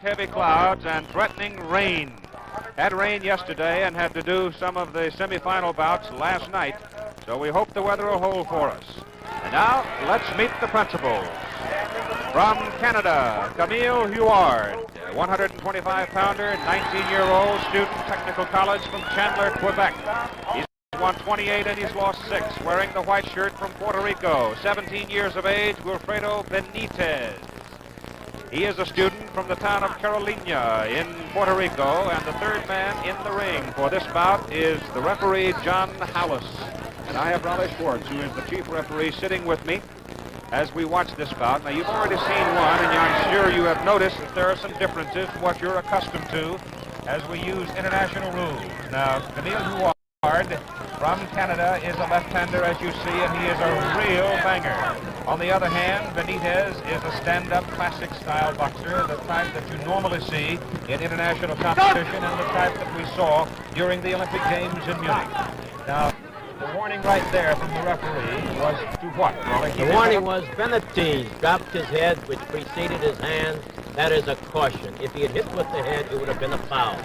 Heavy clouds and threatening rain. Had rain yesterday and had to do some of the semifinal bouts last night, so we hope the weather will hold for us. And now, let's meet the principals. From Canada, Camil Huard, 125-pounder, 19-year-old student, technical college from Chandler, Quebec. He's won 28 and he's lost 6, wearing the white shirt from Puerto Rico. 17 years of age, Wilfredo Benitez. He is a student from the town of Carolina in Puerto Rico, and the third man in the ring for this bout is the referee, John Hallis. And I have Raleigh Schwartz, who is the chief referee, sitting with me as we watch this bout. Now, you've already seen one, and I'm sure you have noticed that there are some differences from what you're accustomed to as we use international rules. Now, Camil Huard from Canada is a left-hander, as you see, and he is a real banger. On the other hand, Benitez is a stand-up classic-style boxer, the type that you normally see in international competition and the type that we saw during the Olympic Games in Munich. Now, the warning right there from the referee was to what? The warning was Benitez dropped his head, which preceded his hand. That is a caution. If he had hit with the head, it would have been a foul.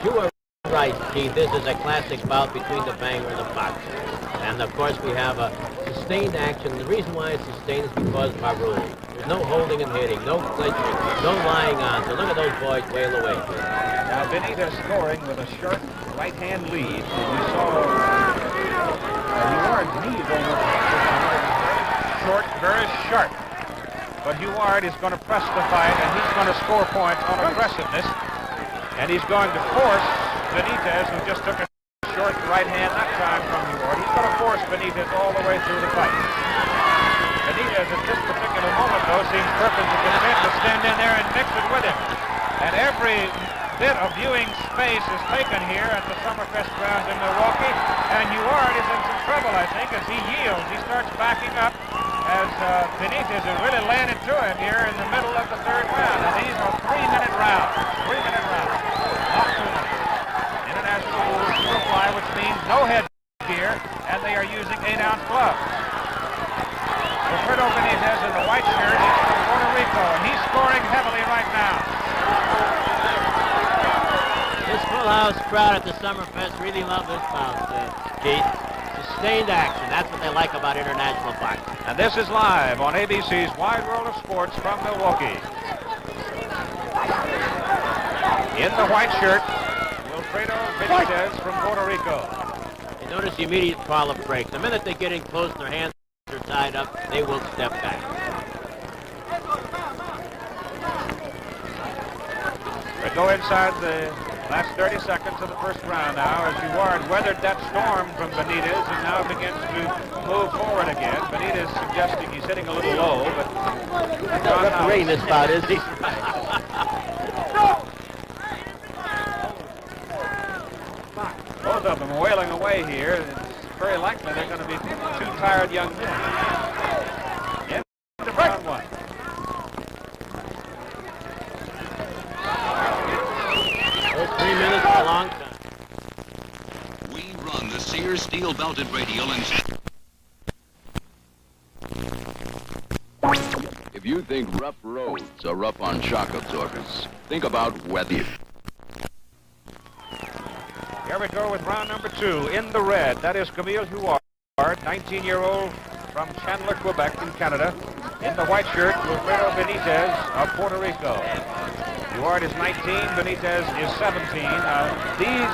You are right, Keith. This is a classic bout between the banger and the boxer. And, of course, we have a sustained action. The reason why it's sustained is because of our rules. There's no holding and hitting, no clinching, no lying on. So look at those boys wail away. Now, Benitez scoring with a sharp right-hand lead. We saw Huard's knees almost short, very sharp. But Huard is going to press the fight, and he's going to score points on aggressiveness. And he's going to force Benitez, who just took a short right hand that time from Huard. He's going to force Benitez all the way through the fight. Benitez at this particular moment, though, seems perfectly content to stand in there and mix it with him. And every bit of viewing space is taken here at the Summerfest grounds in Milwaukee. And Huard is in some trouble, I think, as he yields. He starts backing up as Benitez is really laying it to him here in the middle of the third round. And these are 3-minute rounds. 3-minute rounds. Not 2 minutes. International rules to apply, which means no headgear, and they are using 8-ounce gloves. Wilfredo Benitez in the white shirt is from Puerto Rico, and he's scoring heavily right now. This full house crowd at the Summerfest really love this bout, Keith. Sustained action. That's what they like about international boxing. And this is live on ABC's Wide World of Sports from Milwaukee. In the white shirt, Wilfredo Benitez from Puerto Rico. You notice the immediate call of break. The minute they get in close and their hands are tied up, they will step back. We go inside the last 30 seconds of the first round now as Huard weathered that storm from Benitez and now begins to move forward again. Benitez suggesting he's hitting a little low, but not refereeing this bout, is he? Both of them are wailing away here. It's very likely they're going to be two tired young men. Into round one. Those 3 minutes is a long time. We run the Sears steel belted radial and... If you think rough roads are rough on shock absorbers, think about weather. Here we go with round number 2 in the red. That is Camil Huard, 19-year-old from Chandler, Quebec in Canada. In the white shirt, Wilfredo Benitez of Puerto Rico. Huard is 19, Benitez is 17. These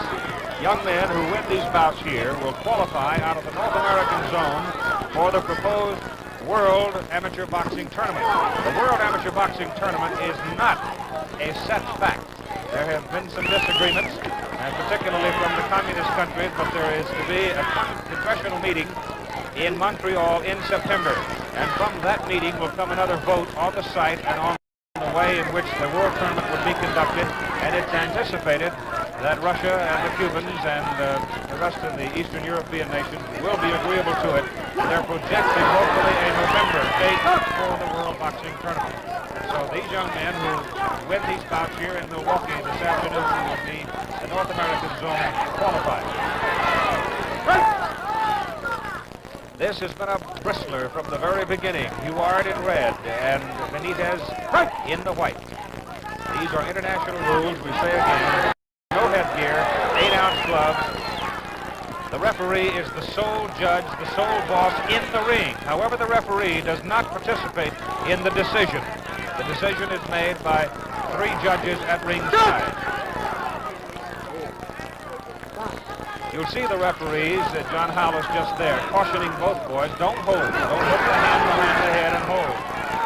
young men who win these bouts here will qualify out of the North American zone for the proposed World Amateur Boxing Tournament. The World Amateur Boxing Tournament is not a set fact. There have been some disagreements, and particularly from the communist countries, but there is to be a congressional meeting in Montreal in September. And from that meeting will come another vote on the site and on the way in which the World Tournament would be conducted. And it's anticipated that Russia and the Cubans and the rest of the Eastern European nations will be agreeable to it. They're projecting hopefully a November date for the World Boxing Tournament. So these young men who win these bouts here in Milwaukee this afternoon will be the North American zone qualified. This has been a bristler from the very beginning. Huard in red and Benitez in the white. These are international rules. We say again, no headgear, 8-ounce gloves. The referee is the sole judge, the sole boss in the ring. However, the referee does not participate in the decision. The decision is made by 3 judges at ringside. You'll see the referees, John Hollis just there, cautioning both boys, don't hold. Don't hook the hand behind the head and hold.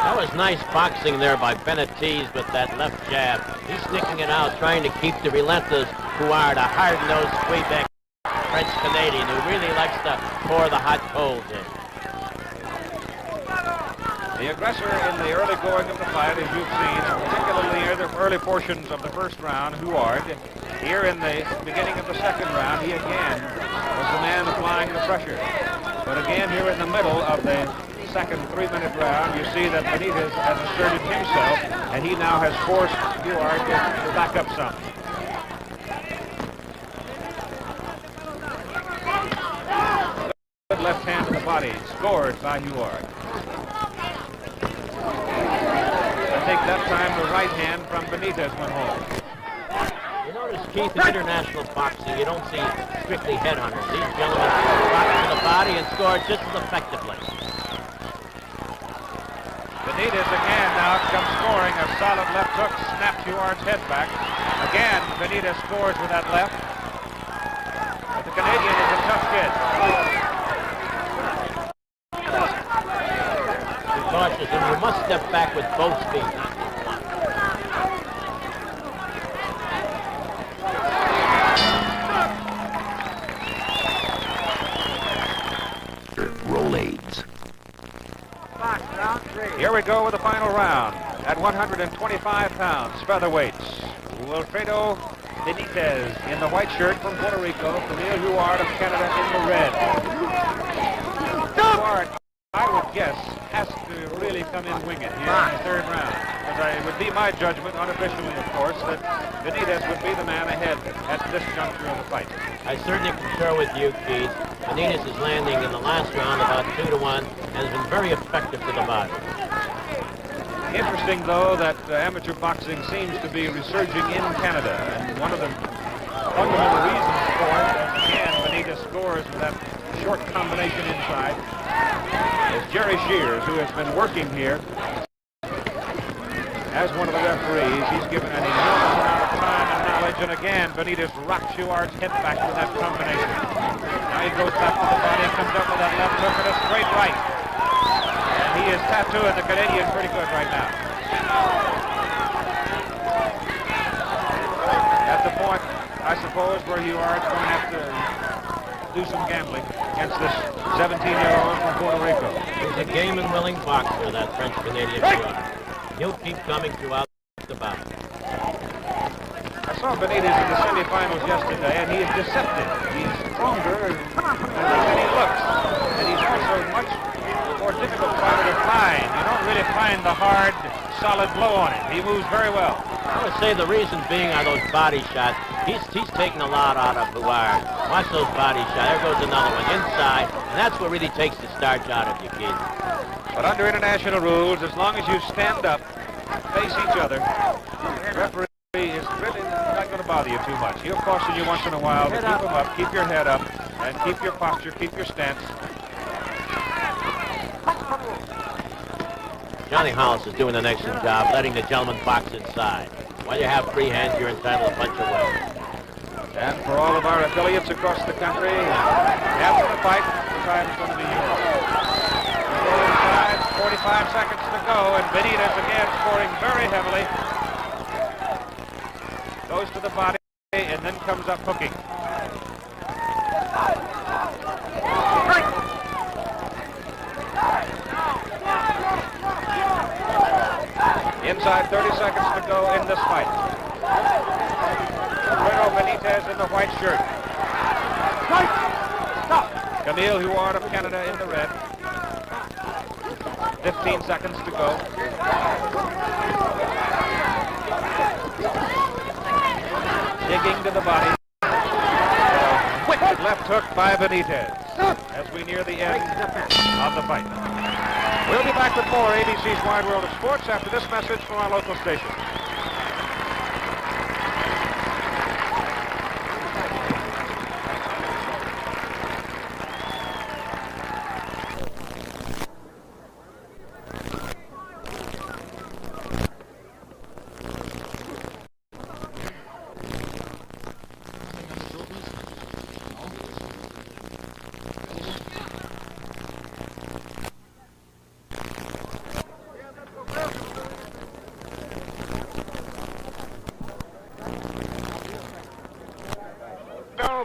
That was nice boxing there by Benitez with that left jab. He's sticking it out, trying to keep the relentless Huard, a hard-nosed Quebec French-Canadian who really likes to pour the hot coals in. The aggressor in the early going of the fight, as you've seen, particularly near the early portions of the first round, Huard. Here in the beginning of the second round, he again was the man applying the pressure. But again, here in the middle of the second 3-minute round, you see that Benitez has asserted himself, and he now has forced Huard to back up some. Good left hand to the body, scored by Huard. I think that time the right hand from Benitez went home. You notice, Keith, in international boxing, you don't see strictly headhunters. These gentlemen box to the body and score just as effectively. Benitez again now comes scoring. A solid left hook snaps Huard's head back. Again, Benitez scores with that left. But the Canadian is a tough kid. Be cautious, and you must step back with both feet, not just one. Rolades. Here we go with the final round at 125 pounds, featherweights. Wilfredo Benitez in the white shirt from Puerto Rico, Camil Huard of Canada in the red. Huard, I would guess, has to really come in winged here in the third round. But it would be my judgment, unofficially of course, that Benitez would be the man ahead at this juncture of the fight. I certainly concur with you, Keith. Benitez is landing in the last round about 2-1 and has been very effective to the body. Interesting, though, that amateur boxing seems to be resurging in Canada, and one of the fundamental reasons for it, as again Benitez scores with that short combination inside, is Jerry Shears, who has been working here as one of the referees. He's given an enormous amount of time and knowledge, and again Benitez rocks Huard's head back with that combination. Now he goes back to the body and comes up with that left hook and a straight right. He is tattooing the Canadian pretty good right now. At the point, I suppose, where Huard's going to have to do some gambling against this 17-year-old from Puerto Rico. He's a game and willing boxer, that French-Canadian Huard. He'll keep coming throughout the bout. I saw Benitez in the semifinals yesterday, and he is deceptive. He's stronger than he looks, and he's also much more difficult fighter to find. You don't really find the hard, solid blow on him. He moves very well. I would say the reason being are those body shots. He's taking a lot out of Huard. Watch those body shots. There goes another one inside, and that's what really takes the starch out of you, kid. But under international rules, as long as you stand up, face each other, the referee is really not going to bother you too much. He'll caution you once in a while to keep him up, keep your head up, and keep your posture, keep your stance. Johnny Hollis is doing an excellent job letting the gentleman box inside. While you have free hands, you're entitled to punch away. And for all of our affiliates across the country, after the fight, the time is going to be yours. We go inside, 45 seconds to go, and Benitez again scoring very heavily. Goes to the body, and then comes up hooking. Inside 30 seconds to go in this fight. Wilfredo Benitez in the white shirt. Camil Huard of Canada in the red. 15 seconds to go. Digging to the body. Wicked left hook by Benitez as we near the end of the fight. We'll be back with more ABC's Wide World of Sports after this message from our local station.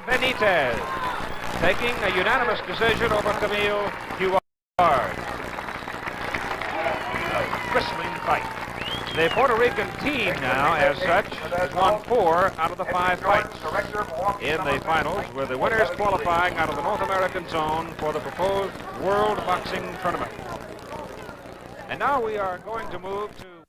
Benitez, taking a unanimous decision over Camil Huard. A bristling fight. The Puerto Rican team now, as such, has won 4 out of the 5 fights in the finals, with the winners qualifying out of the North American zone for the proposed World Boxing Tournament. And now we are going to move to